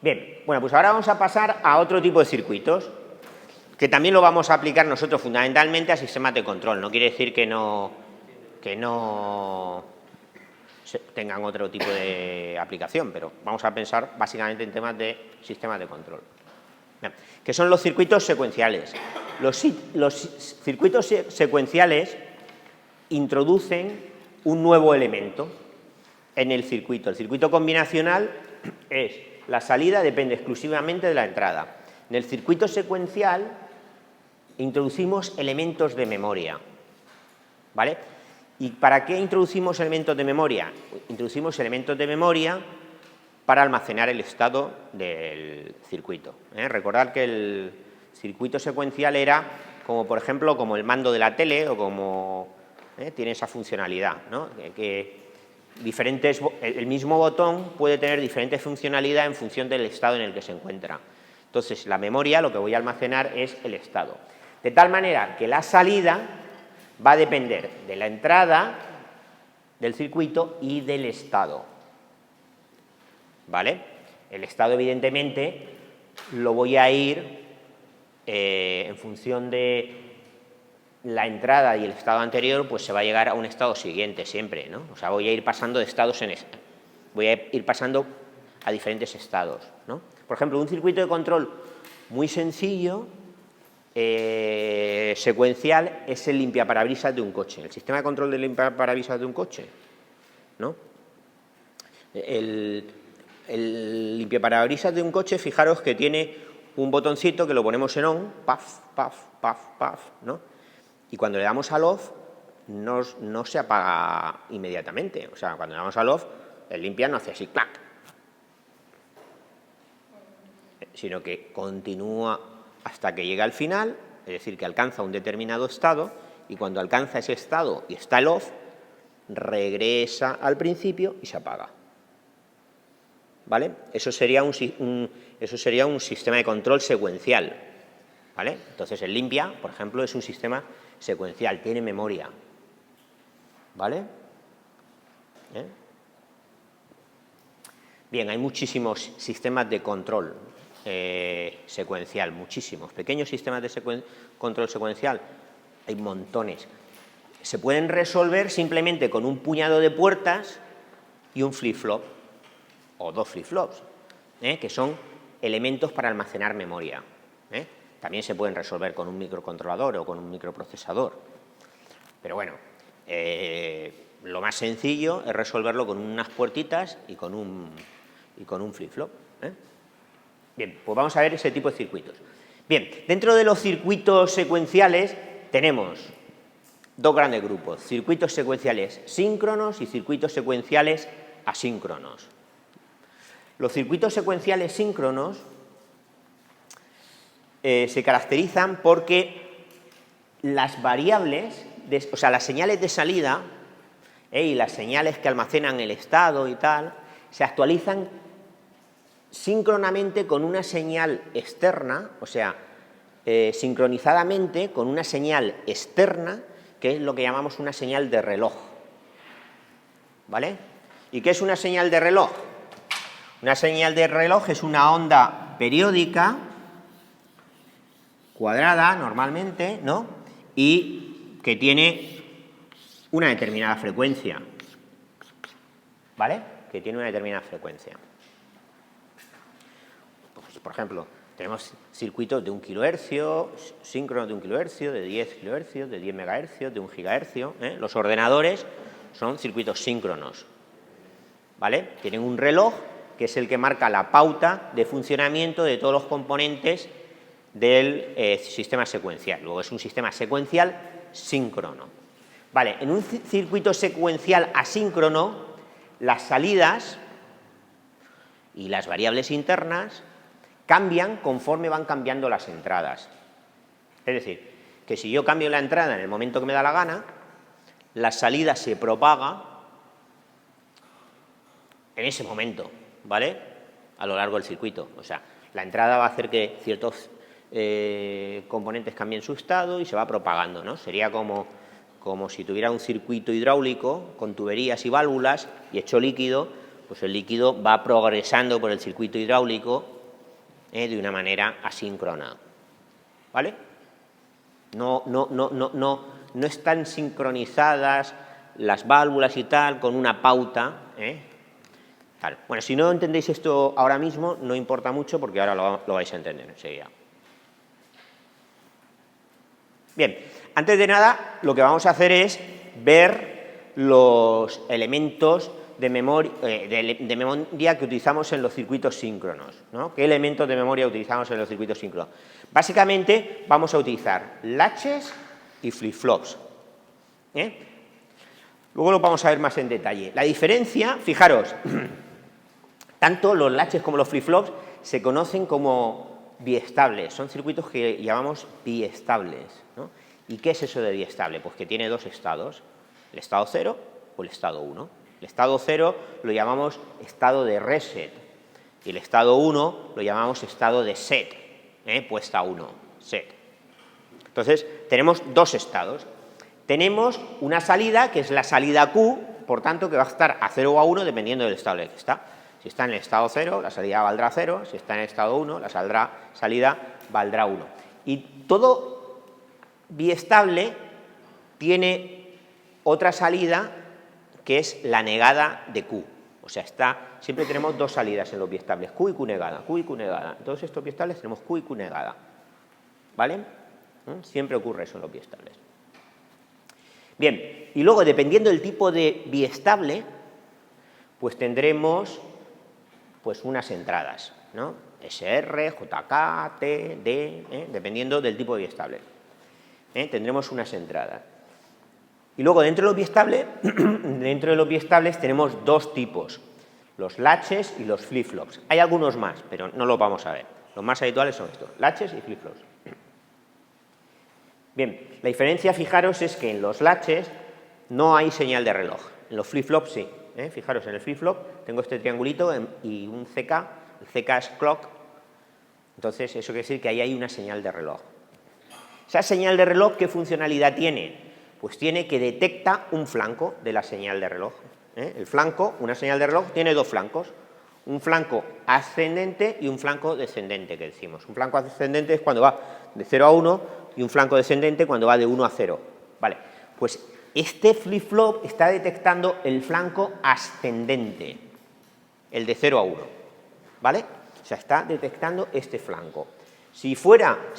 Bien, bueno, pues ahora vamos a pasar a otro tipo de circuitos, que también lo vamos a aplicar nosotros fundamentalmente a sistemas de control. No quiere decir que no tengan otro tipo de aplicación, pero vamos a pensar básicamente en temas de sistemas de control. Bien, que son los circuitos secuenciales. Los circuitos secuenciales introducen un nuevo elemento en el circuito. El circuito combinacional es la salida depende exclusivamente de la entrada. En el circuito secuencial introducimos elementos de memoria, ¿vale? ¿Y para qué introducimos elementos de memoria? Introducimos elementos de memoria para almacenar el estado del circuito. Recordad que el circuito secuencial era como, por ejemplo, como el mando de la tele o como tiene esa funcionalidad, ¿no? El mismo botón puede tener diferentes funcionalidades en función del estado en el que se encuentra. Entonces, la memoria lo que voy a almacenar es el estado. De tal manera que la salida va a depender de la entrada del circuito y del estado. ¿Vale? El estado, evidentemente, lo voy a ir en función de la entrada y el estado anterior, pues se va a llegar a un estado siguiente siempre, ¿no? O sea, voy a ir pasando de estados voy a ir pasando a diferentes estados, ¿no? Por ejemplo, un circuito de control muy sencillo, secuencial, es el limpiaparabrisas de un coche, el sistema de control del limpiaparabrisas de un coche, ¿no? El limpiaparabrisas de un coche, fijaros que tiene un botoncito que lo ponemos en on, paf, paf, paf, paf, ¿no? Y cuando le damos al off, no se apaga inmediatamente. O sea, cuando le damos al off, el limpia no hace así, clac, sino que continúa hasta que llega al final, es decir, que alcanza un determinado estado, y cuando alcanza ese estado y está el off, regresa al principio y se apaga. ¿Vale? Eso sería un sistema de control secuencial. ¿Vale? Entonces, el limpia, por ejemplo, es un sistema secuencial, tiene memoria. ¿Vale? Bien, hay muchísimos sistemas de control secuencial, muchísimos. Pequeños sistemas de control secuencial, hay montones. Se pueden resolver simplemente con un puñado de puertas y un flip-flop, o dos flip-flops, que son elementos para almacenar memoria. También se pueden resolver con un microcontrolador o con un microprocesador. Pero bueno, lo más sencillo es resolverlo con unas puertitas y con un flip-flop. Bien, pues vamos a ver ese tipo de circuitos. Bien, dentro de los circuitos secuenciales tenemos dos grandes grupos, circuitos secuenciales síncronos y circuitos secuenciales asíncronos. Los circuitos secuenciales síncronos se caracterizan porque las variables, o sea, las señales de salida y las señales que almacenan el estado y tal, se actualizan síncronamente con una señal externa, o sea, sincronizadamente con una señal externa, que es lo que llamamos una señal de reloj. ¿Vale? ¿Y qué es una señal de reloj? Una señal de reloj es una onda periódica, cuadrada normalmente, ¿no? Y que tiene una determinada frecuencia. ¿Vale? Que tiene una determinada frecuencia. Pues, por ejemplo, tenemos circuitos de 1 kHz, síncronos de 1 kHz, de 10 kHz, de 10 MHz, de 1 GHz. Los ordenadores son circuitos síncronos. ¿Vale? Tienen un reloj que es el que marca la pauta de funcionamiento de todos los componentes del sistema secuencial. Luego es un sistema secuencial síncrono. Vale, en un circuito secuencial asíncrono, las salidas y las variables internas cambian conforme van cambiando las entradas. Es decir, que si yo cambio la entrada en el momento que me da la gana, la salida se propaga en ese momento, ¿vale? A lo largo del circuito. O sea, la entrada va a hacer que ciertos componentes cambien su estado y se va propagando, ¿no? Sería como si tuviera un circuito hidráulico con tuberías y válvulas y hecho líquido, pues el líquido va progresando por el circuito hidráulico de una manera asíncrona. ¿Vale? No están sincronizadas las válvulas y tal con una pauta. Vale. Bueno, si no entendéis esto ahora mismo, no importa mucho porque ahora lo vais a entender enseguida. Bien, antes de nada, lo que vamos a hacer es ver los elementos de memoria que utilizamos en los circuitos síncronos, ¿no? ¿Qué elementos de memoria utilizamos en los circuitos síncronos? Básicamente vamos a utilizar latches y flip-flops. Luego lo vamos a ver más en detalle. La diferencia, fijaros, tanto los latches como los flip-flops se conocen como biestables, son circuitos que llamamos biestables, ¿no? ¿Y qué es eso de biestable? Pues que tiene dos estados, el estado 0 o el estado 1. El estado 0 lo llamamos estado de reset y el estado 1 lo llamamos estado de set, puesta 1, set. Entonces, tenemos dos estados. Tenemos una salida, que es la salida Q, por tanto, que va a estar a 0 o a 1 dependiendo del estado en el que está. Si está en el estado 0, la salida valdrá 0, si está en el estado 1, la salida valdrá 1. Y todo biestable tiene otra salida que es la negada de Q. O sea, siempre tenemos dos salidas en los biestables, Q y Q negada, Q y Q negada. En todos estos biestables tenemos Q y Q negada. ¿Vale? Siempre ocurre eso en los biestables. Bien, y luego, dependiendo del tipo de biestable, pues tendremos pues unas entradas, ¿no? SR, JK, T, D, dependiendo del tipo de biestable. Tendremos unas entradas. Y luego, dentro de los biestables tenemos dos tipos, los latches y los flip-flops. Hay algunos más, pero no los vamos a ver. Los más habituales son estos, latches y flip-flops. Bien, la diferencia, fijaros, es que en los latches no hay señal de reloj, en los flip-flops sí. Fijaros, en el flip-flop tengo este triangulito y un CK, el CK es clock, entonces eso quiere decir que ahí hay una señal de reloj. ¿Esa señal de reloj qué funcionalidad tiene? Pues tiene que detecta un flanco de la señal de reloj. El flanco, una señal de reloj, tiene dos flancos, un flanco ascendente y un flanco descendente, que decimos. Un flanco ascendente es cuando va de 0 a 1 y un flanco descendente cuando va de 1 a 0. Vale, pues este flip-flop está detectando el flanco ascendente, el de 0 a 1. ¿Vale? O sea, está detectando este flanco. Si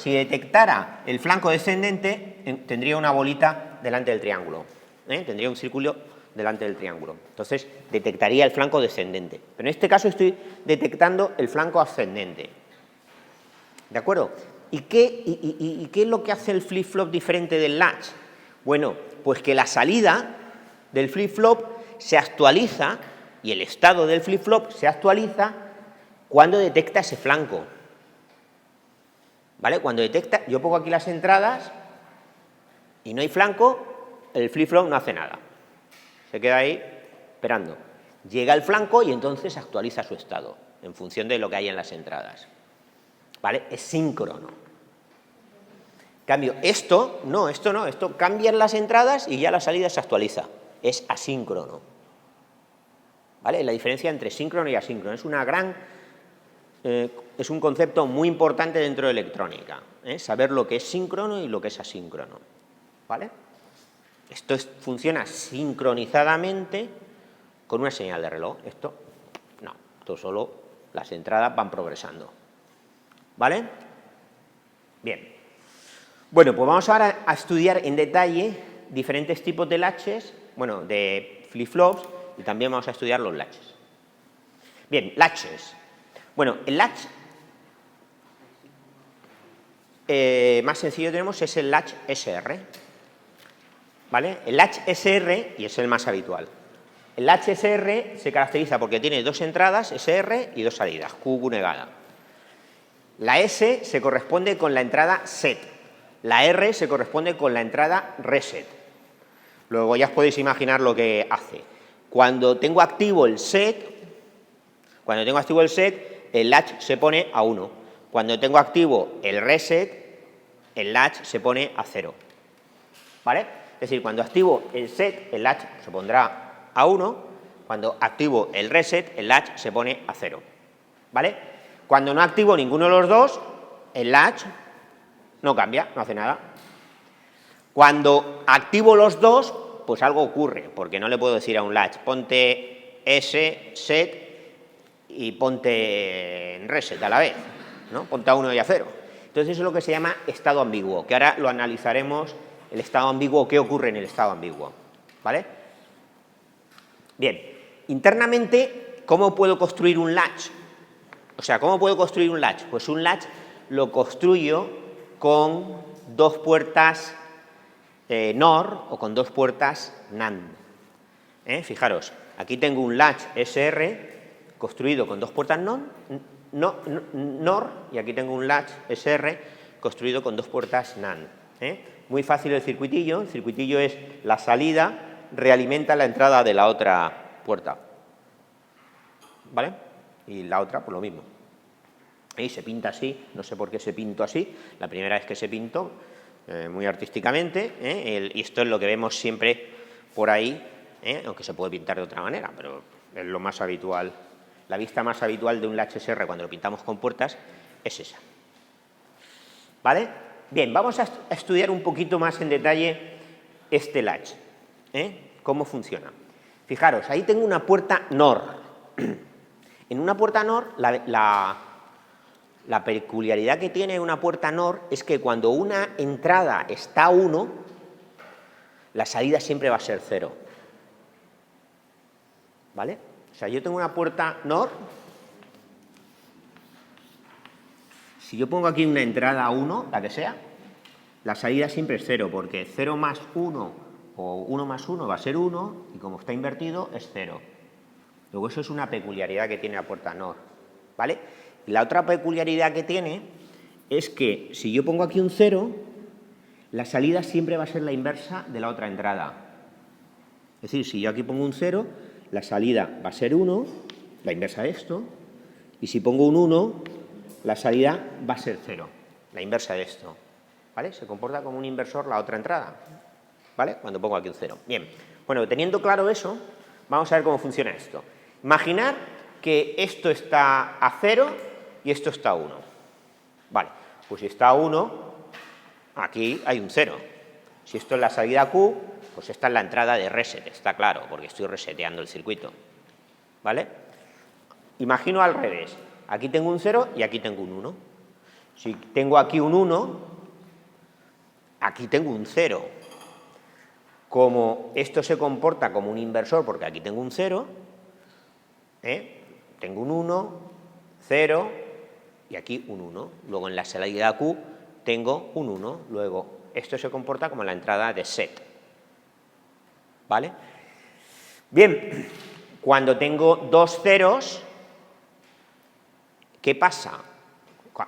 detectara el flanco descendente, tendría una bolita delante del triángulo. Tendría un círculo delante del triángulo. Entonces, detectaría el flanco descendente. Pero en este caso estoy detectando el flanco ascendente. ¿De acuerdo? ¿Y qué es lo que hace el flip-flop diferente del latch? Bueno, pues que la salida del flip-flop se actualiza y el estado del flip-flop se actualiza cuando detecta ese flanco. ¿Vale? Cuando detecta, yo pongo aquí las entradas y no hay flanco, el flip-flop no hace nada. Se queda ahí esperando. Llega el flanco y entonces actualiza su estado en función de lo que hay en las entradas. ¿Vale? Es síncrono. En cambio, esto cambian las entradas y ya la salida se actualiza. Es asíncrono. ¿Vale? La diferencia entre síncrono y asíncrono es un concepto muy importante dentro de electrónica, saber lo que es síncrono y lo que es asíncrono. ¿Vale? Esto funciona sincronizadamente con una señal de reloj. Esto no, esto solo las entradas van progresando. ¿Vale? Bien. Bueno, pues vamos ahora a estudiar en detalle diferentes tipos de latches, bueno, de flip-flops, y también vamos a estudiar los latches. Bien, latches. Bueno, el latch más sencillo que tenemos es el latch SR. ¿Vale? El latch SR, y es el más habitual. El latch SR se caracteriza porque tiene dos entradas, SR, y dos salidas, Q, Q negada. La S se corresponde con la entrada set. La R se corresponde con la entrada reset. Luego ya os podéis imaginar lo que hace. Cuando tengo activo el set, el latch se pone a 1. Cuando tengo activo el reset, el latch se pone a 0. ¿Vale? Es decir, cuando activo el set, el latch se pondrá a 1. Cuando activo el reset, el latch se pone a 0, ¿vale? Cuando no activo ninguno de los dos, el latch no cambia, no hace nada. Cuando activo los dos, pues algo ocurre, porque no le puedo decir a un latch, ponte S, set y ponte en reset a la vez, ¿no? Ponte a 1 y a 0. Entonces eso es lo que se llama estado ambiguo, que ahora lo analizaremos, el estado ambiguo, qué ocurre en el estado ambiguo, ¿vale? Bien, internamente, ¿cómo puedo construir un latch? O sea, ¿cómo puedo construir un latch? Pues un latch lo construyo con dos puertas NOR o con dos puertas NAND. Fijaros, aquí tengo un latch SR construido con dos puertas NOR y aquí tengo un latch SR construido con dos puertas NAND. Muy fácil el circuitillo es la salida realimenta la entrada de la otra puerta, ¿vale? Y la otra, pues lo mismo. Y se pinta así, no sé por qué se pintó así, la primera vez que se pintó, muy artísticamente, y esto es lo que vemos siempre por ahí, aunque se puede pintar de otra manera, pero es lo más habitual. La vista más habitual de un latch SR cuando lo pintamos con puertas es esa. ¿Vale? Bien, vamos a estudiar un poquito más en detalle este latch. ¿Cómo funciona? Fijaros, ahí tengo una puerta NOR. En una puerta NOR, la peculiaridad que tiene una puerta NOR es que cuando una entrada está a 1, la salida siempre va a ser 0. ¿Vale? O sea, yo tengo una puerta NOR. Si yo pongo aquí una entrada a 1, la que sea, la salida siempre es 0, porque 0 más 1 o 1 más 1 va a ser 1, y como está invertido es 0. Luego eso es una peculiaridad que tiene la puerta NOR, ¿vale? Y la otra peculiaridad que tiene es que si yo pongo aquí un 0, la salida siempre va a ser la inversa de la otra entrada. Es decir, si yo aquí pongo un 0, la salida va a ser 1, la inversa de esto, y si pongo un 1, la salida va a ser 0, la inversa de esto, ¿vale? Se comporta como un inversor la otra entrada, ¿vale? Cuando pongo aquí un 0. Bien, bueno, teniendo claro eso, vamos a ver cómo funciona esto. Imaginar que esto está a 0 y esto está a 1. Vale, pues si está a 1, aquí hay un 0. Si esto es la salida Q, pues esta es la entrada de reset, está claro, porque estoy reseteando el circuito, ¿vale? Imagino al revés, aquí tengo un 0 y aquí tengo un 1. Si tengo aquí un 1, aquí tengo un 0. Como esto se comporta como un inversor, porque aquí tengo un 0, tengo un 1, 0 y aquí un 1. Luego en la salida Q tengo un 1. Luego esto se comporta como la entrada de set. ¿Vale? Bien, cuando tengo dos ceros, ¿qué pasa?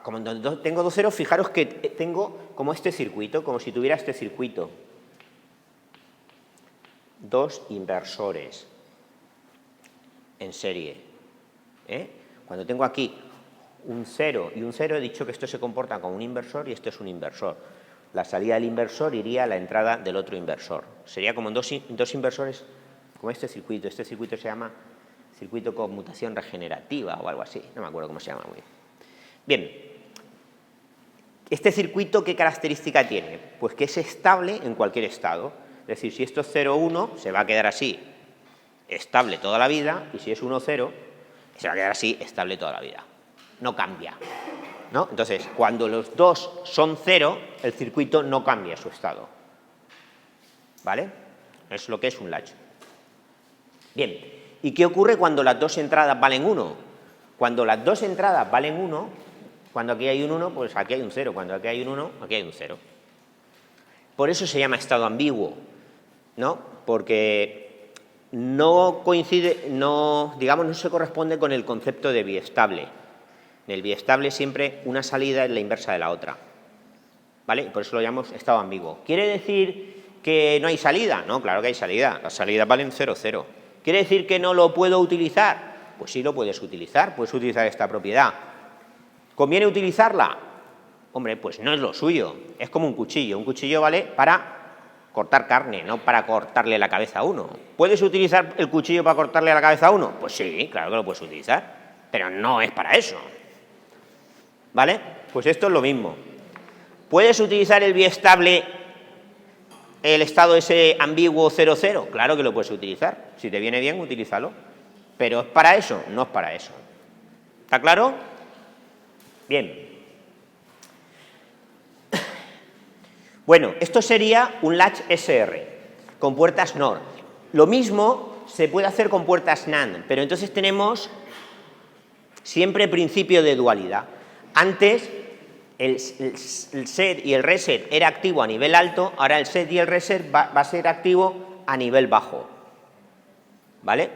Como tengo dos ceros, fijaros que tengo como este circuito, como si tuviera este circuito. Dos inversores en serie. Cuando tengo aquí un 0 y un 0, he dicho que esto se comporta como un inversor y esto es un inversor. La salida del inversor iría a la entrada del otro inversor. Sería como dos inversores, como este circuito. Este circuito se llama circuito con conmutación regenerativa o algo así. No me acuerdo cómo se llama muy bien. Bien, ¿este circuito qué característica tiene? Pues que es estable en cualquier estado. Es decir, si esto es 0, 1, se va a quedar así, estable toda la vida, y si es 1, 0, se va a quedar así, estable toda la vida. No cambia, ¿no? Entonces, cuando los dos son 0, el circuito no cambia su estado. ¿Vale? Es lo que es un latch. Bien, ¿y qué ocurre cuando las dos entradas valen 1? Cuando las dos entradas valen 1, cuando aquí hay un 1, pues aquí hay un 0. Cuando aquí hay un 1, aquí hay un 0. Por eso se llama estado ambiguo, ¿no? Porque no coincide, no se corresponde con el concepto de biestable. En el biestable siempre una salida es la inversa de la otra, ¿vale? Por eso lo llamamos estado ambiguo. ¿Quiere decir que no hay salida? No, claro que hay salida. Las salidas valen 0, 0. ¿Quiere decir que no lo puedo utilizar? Pues sí lo puedes utilizar esta propiedad. ¿Conviene utilizarla? Hombre, pues no es lo suyo. Es como un cuchillo. Un cuchillo vale para cortar carne, no para cortarle la cabeza a uno. ¿Puedes utilizar el cuchillo para cortarle la cabeza a uno? Pues sí, claro que lo puedes utilizar, pero no es para eso. ¿Vale? Pues esto es lo mismo. ¿Puedes utilizar el biestable, el estado ese ambiguo 0,0? Claro que lo puedes utilizar. Si te viene bien, utilízalo. ¿Pero es para eso? No es para eso. ¿Está claro? Bien. Bueno, esto sería un latch SR con puertas NOR. Lo mismo se puede hacer con puertas NAND, pero entonces tenemos siempre principio de dualidad. Antes el set y el reset era activo a nivel alto, ahora el set y el reset va a ser activo a nivel bajo. ¿Vale?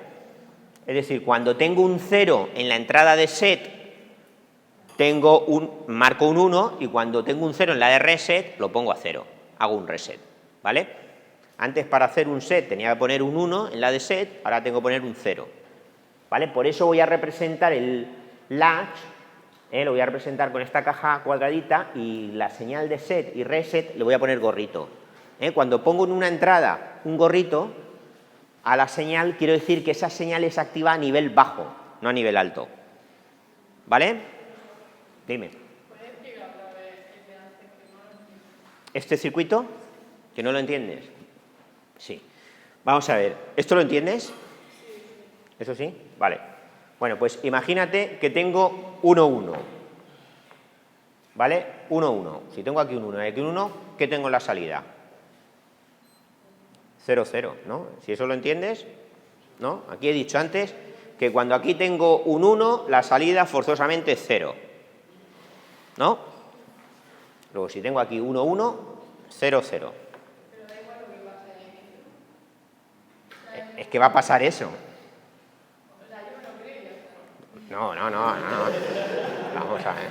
Es decir, cuando tengo un 0 en la entrada de set, marco un 1, y cuando tengo un 0 en la de reset, lo pongo a 0. Hago un reset. ¿Vale? Antes, para hacer un set tenía que poner un 1 en la de set, ahora tengo que poner un 0. ¿Vale? Por eso voy a representar el latch, lo voy a representar con esta caja cuadradita, y la señal de set y reset le voy a poner gorrito. Cuando pongo en una entrada un gorrito a la señal, quiero decir que esa señal es activa a nivel bajo, no a nivel alto. ¿Vale? Dime. ¿Puedes explicar otra vez el de antes que no lo entiendo? ¿Este circuito? ¿Que no lo entiendes? Sí. Vamos a ver. ¿Esto lo entiendes? Sí. ¿Eso sí? Vale. Bueno, pues imagínate que tengo 1, 1. ¿Vale? 1, 1. Si tengo aquí un 1 y aquí un 1, ¿qué tengo en la salida? 0, 0, ¿no? Si eso lo entiendes, ¿no? Aquí he dicho antes que cuando aquí tengo un 1, la salida forzosamente es 0. ¿No? Luego, si tengo aquí 1, 1, 0, 0. Pero da igual lo que pase ahí. Es que va a pasar eso. O sea, yo me lo creo y ya está. No. Vamos a ver.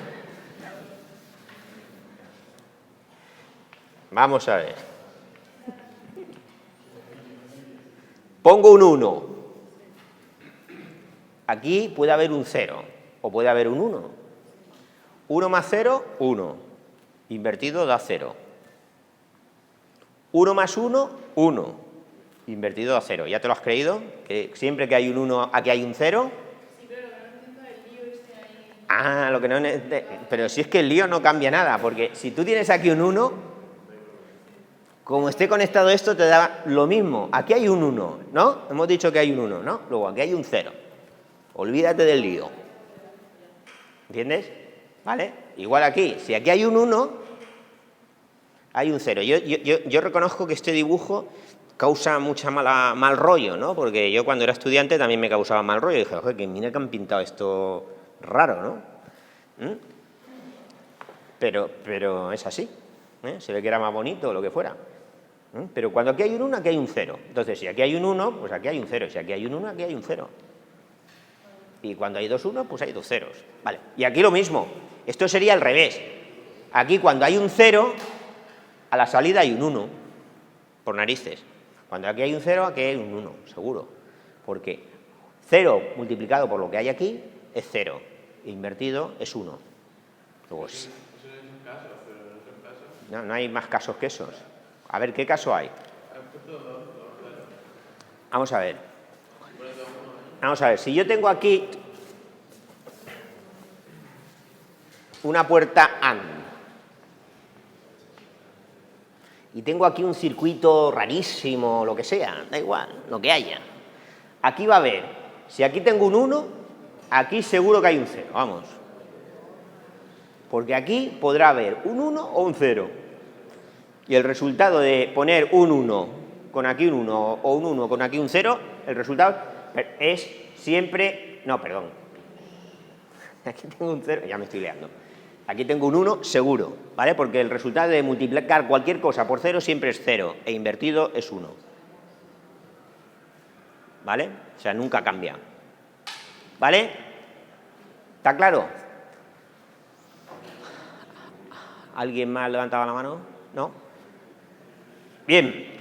Vamos a ver. Pongo un 1. Aquí puede haber un 0 o puede haber un 1. 1 más 0, 1. Invertido da 0. 1 más 1, 1. Invertido da 0. ¿Ya te lo has creído? Que siempre que hay un 1, aquí hay un 0. Sí, pero lo que no entiendo es el lío este ahí. Ah, lo que no... Pero si es que el lío no cambia nada, porque si tú tienes aquí un 1, como esté conectado esto, te da lo mismo. Aquí hay un 1, ¿no? Hemos dicho que hay un 1, ¿no? Luego aquí hay un 0. Olvídate del lío. ¿Entiendes? ¿Vale? Igual aquí. Si aquí hay un 1, hay un 0. Yo reconozco que este dibujo causa mal rollo, ¿no? Porque yo cuando era estudiante también me causaba mal rollo. Y dije, oye, que mira que han pintado esto raro, ¿no? Pero es así. Se ve que era más bonito o lo que fuera. Pero cuando aquí hay un 1, aquí hay un 0. Entonces, si aquí hay un 1, pues aquí hay un 0. Si aquí hay un 1, aquí hay un 0. Y cuando hay 2 1, pues hay 2 ceros. Vale. Y aquí lo mismo. Esto sería al revés. Aquí cuando hay un 0, a la salida hay un 1. Por narices. Cuando aquí hay un 0, aquí hay un 1, seguro. Porque 0 multiplicado por lo que hay aquí es 0. Invertido es 1. Luego, eso es un caso, pero en otros casos... No hay más casos que esos. A ver, ¿qué caso hay? Vamos a ver. Vamos a ver, si yo tengo aquí una puerta AND y tengo aquí un circuito rarísimo, lo que sea, da igual, lo que haya. Aquí va a haber, si aquí tengo un 1, aquí seguro que hay un 0, vamos. Porque aquí podrá haber un 1 o un 0. Y el resultado de poner un 1 con aquí un 1 o un 1 con aquí un 0, el resultado es siempre... No, perdón. Aquí tengo un 0, ya me estoy liando. Aquí tengo un 1 seguro, ¿vale? Porque el resultado de multiplicar cualquier cosa por 0 siempre es 0 e invertido es 1. ¿Vale? O sea, nunca cambia. ¿Vale? ¿Está claro? ¿Alguien más levantaba la mano? ¿No? Bien.